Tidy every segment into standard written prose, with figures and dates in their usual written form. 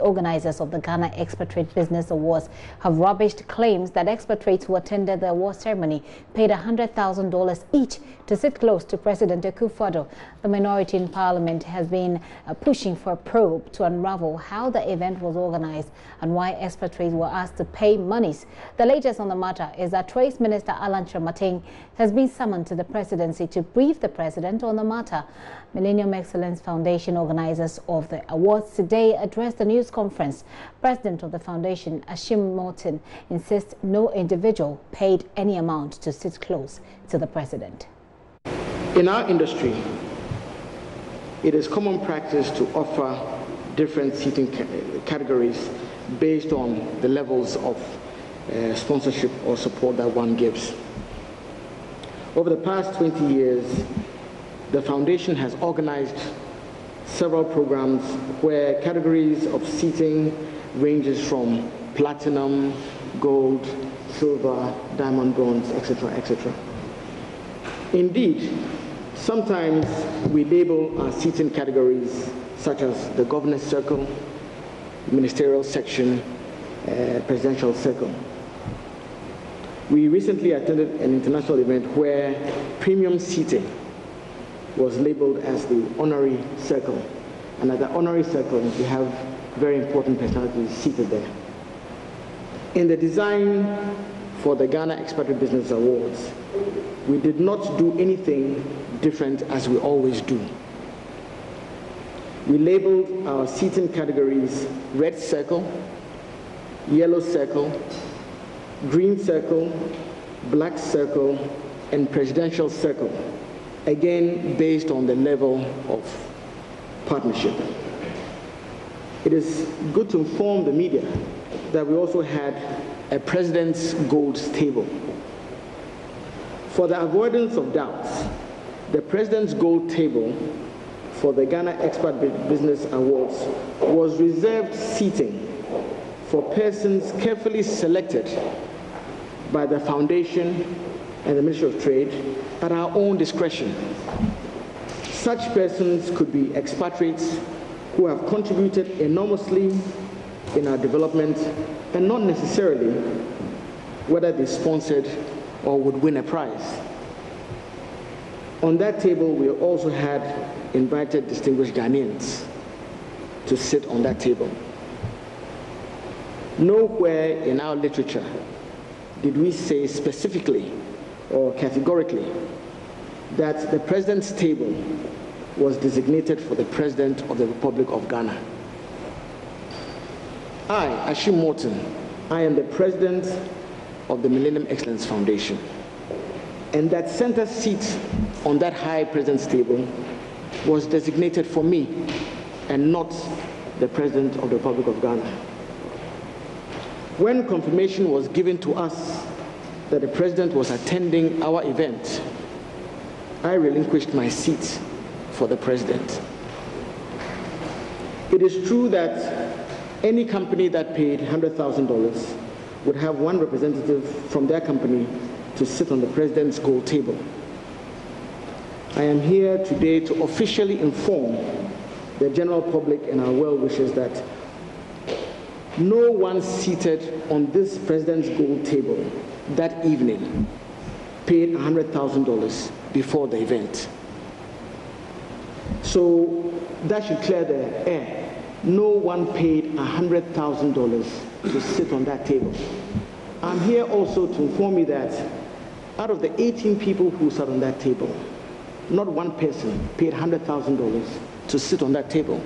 organizers of the Ghana Expatriate Business Awards have rubbished claims that expatriates who attended the award ceremony paid $100,000 each to sit close to President Akufo-Addo. The minority in Parliament has been pushing for a probe to unravel how the event was organized and why expatriates were asked to pay monies. The latest on the matter is that Trade Minister Alan Kyerematen has been summoned to the presidency to brief the president on the matter. Millennium Excellence Foundation organizers of the awards today addressed the news conference. President of the foundation, Ashim Morton, insists no individual paid any amount to sit close to the president. In our industry, it is common practice to offer different seating categories based on the levels of sponsorship or support that one gives. Over the past 20 years, the foundation has organized several programs where categories of seating ranges from platinum, gold, silver, diamond, bronze, etc., etc. Indeed, sometimes we label our seating categories such as the governor's circle, ministerial section, presidential circle. We recently attended an international event where premium seating was labeled as the honorary circle. And at the honorary circle, we have very important personalities seated there. In the design for the Ghana Expatriate Business Awards, we did not do anything different as we always do. We labeled our seating categories red circle, yellow circle, green circle, black circle, and presidential circle, again based on the level of partnership. It is good to inform the media that we also had a President's Gold table. For the avoidance of doubts, the President's Gold table for the Ghana Expat Business Awards was reserved seating for persons carefully selected by the Foundation and the Ministry of Trade at our own discretion. Such persons could be expatriates who have contributed enormously in our development and not necessarily whether they sponsored or would win a prize. On that table, we also had invited distinguished Ghanaians to sit on that table. Nowhere in our literature did we say specifically or categorically that the President's table was designated for the President of the Republic of Ghana. I, Ashim Morton, I am the President of the Millennium Excellence Foundation, and that center seat on that high President's table was designated for me and not the President of the Republic of Ghana. When confirmation was given to us that the President was attending our event, I relinquished my seat for the President. It is true that any company that paid $100,000 would have one representative from their company to sit on the President's Gold table. I am here today to officially inform the general public and our well-wishers that no one seated on this President's Gold table that evening paid $100,000 before the event. So that should clear the air. No one paid $100,000 to sit on that table. I'm here also to inform you that out of the 18 people who sat on that table, not one person paid $100,000 to sit on that table.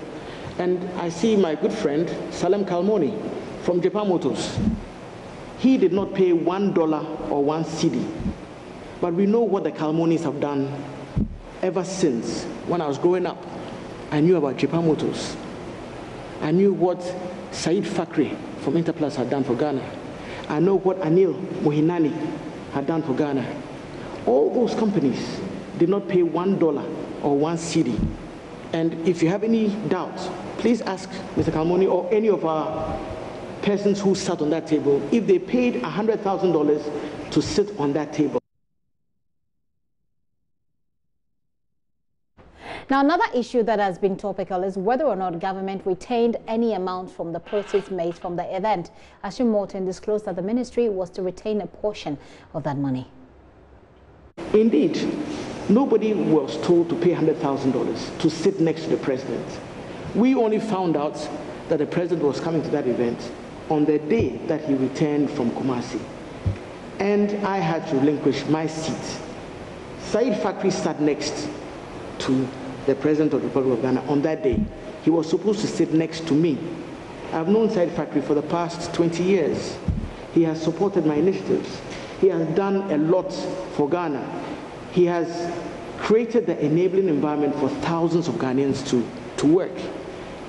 And I see my good friend, Salem Kalmoni from Japan Motors. He did not pay $1 or 1 cedi. But we know what the Kalmonis have done ever since. When I was growing up, I knew about Japan Motors. I knew what Said Fakri from Interplus had done for Ghana. I know what Anil Mohinani had done for Ghana. All those companies did not pay $1 or 1 cedi. And if you have any doubts, please ask Mr. Kalmoni or any of our persons who sat on that table if they paid $100,000 to sit on that table. Now, another issue that has been topical is whether or not government retained any amount from the proceeds made from the event. Ashim Morton disclosed that the ministry was to retain a portion of that money. Indeed, nobody was told to pay $100,000 to sit next to the president. We only found out that the president was coming to that event on the day that he returned from Kumasi. And I had to relinquish my seat. Said Fakri sat next to the President of the Republic of Ghana on that day. He was supposed to sit next to me. I've known Said Fakri for the past 20 years. He has supported my initiatives. He has done a lot for Ghana. He has created the enabling environment for thousands of Ghanaians to work.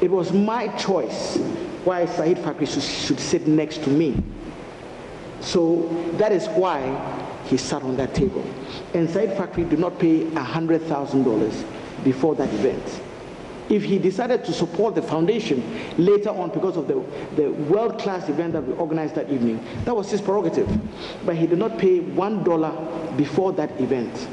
It was my choice why Said Fakri should sit next to me. So that is why he sat on that table. And Said Fakri did not pay $100,000 before that event. If he decided to support the foundation later on because of the world-class event that we organized that evening, that was his prerogative. But he did not pay $1 before that event.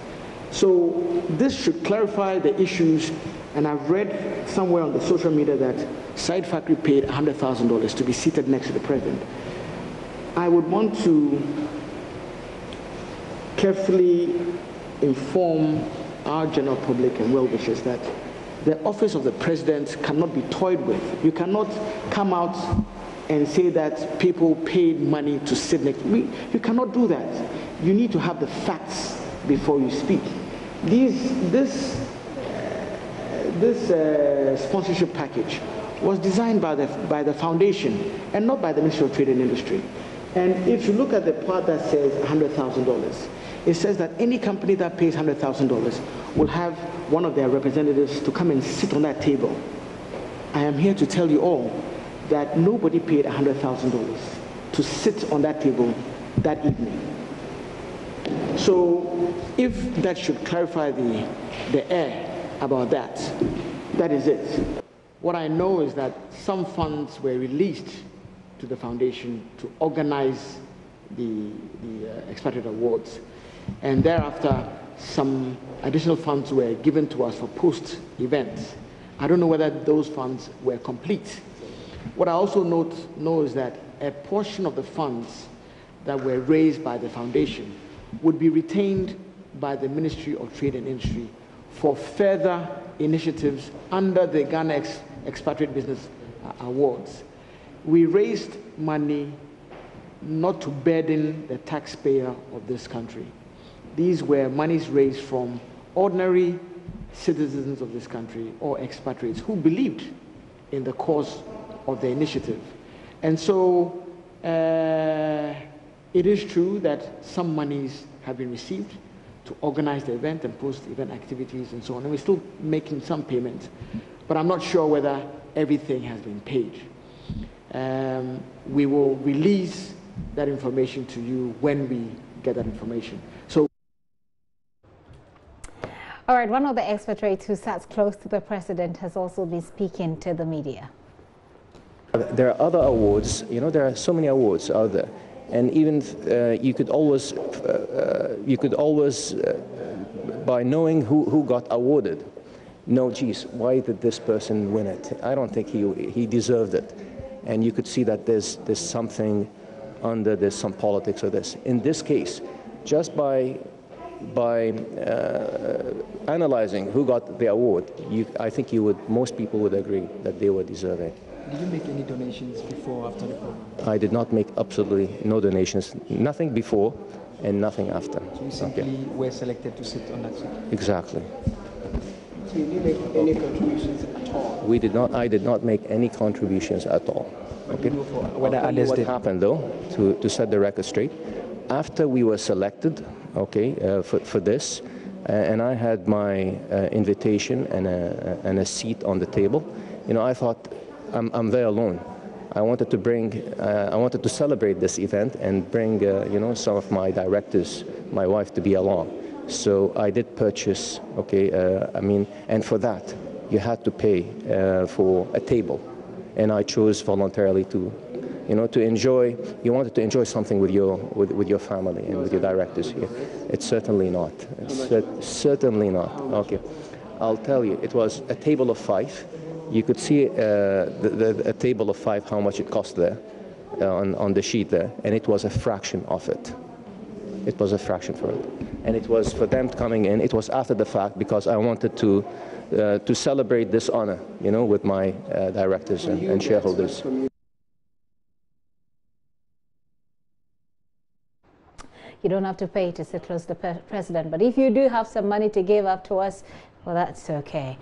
So this should clarify the issues. And I've read somewhere on the social media that Said Fakri paid $100,000 to be seated next to the president. I would want to carefully inform our general public and well-wishers that the office of the president cannot be toyed with. You cannot come out and say that people paid money to sit next to me. You cannot do that. You need to have the facts before you speak. This sponsorship package was designed by the foundation and not by the Ministry of Trade and Industry. And if you look at the part that says $100,000, it says that any company that pays $100,000 will have one of their representatives to come and sit on that table. I am here to tell you all that nobody paid $100,000 to sit on that table that evening. So if that should clarify the air about that, that is it. What I know is that some funds were released to the foundation to organize the Expatriate Awards. And thereafter, some additional funds were given to us for post-events. I don't know whether those funds were complete. What I also know is that a portion of the funds that were raised by the foundation would be retained by the Ministry of Trade and Industry for further initiatives under the Ghana Expatriate Business Awards. We raised money not to burden the taxpayer of this country. These were monies raised from ordinary citizens of this country or expatriates who believed in the cause of the initiative. And so it is true that some monies have been received to organize the event and post-event activities and so on. And we're still making some payments, but I'm not sure whether everything has been paid. We will release that information to you when we get that information. So, all right, one of the expatriates who sat close to the president has also been speaking to the media. There are other awards, there are so many awards out there. And even you could always, by knowing who got awarded, know, geez, why did this person win it? I don't think he deserved it. And you could see that there's something under, there's some politics or this. In this case, just by analyzing who got the award, I think most people would agree that they were deserving. Did you make any donations before or after the program? I did not make absolutely no donations, nothing before and nothing after. So you simply were selected to sit on that seat? Exactly. So you didn't make any contributions at all? I did not make any contributions at all. Okay. What happened though, to set the record straight, after we were selected, for this, and I had my invitation and a seat on the table, I thought, I'm there alone. I wanted to celebrate this event and bring, some of my directors, my wife, to be along. So I did purchase, and for that, you had to pay for a table. And I chose voluntarily to enjoy, you wanted to enjoy something with your family and with your directors here. It's certainly not. It's certainly not. Okay. I'll tell you, it was a table of 5. You could see a table of 5, how much it cost there on the sheet there, and it was a fraction of it. It was a fraction for it. And it was for them coming in, it was after the fact, because I wanted to celebrate this honor, you know, with my directors and shareholders. You don't have to pay to sit close to the president, but if you do have some money to give up to us, well, that's okay.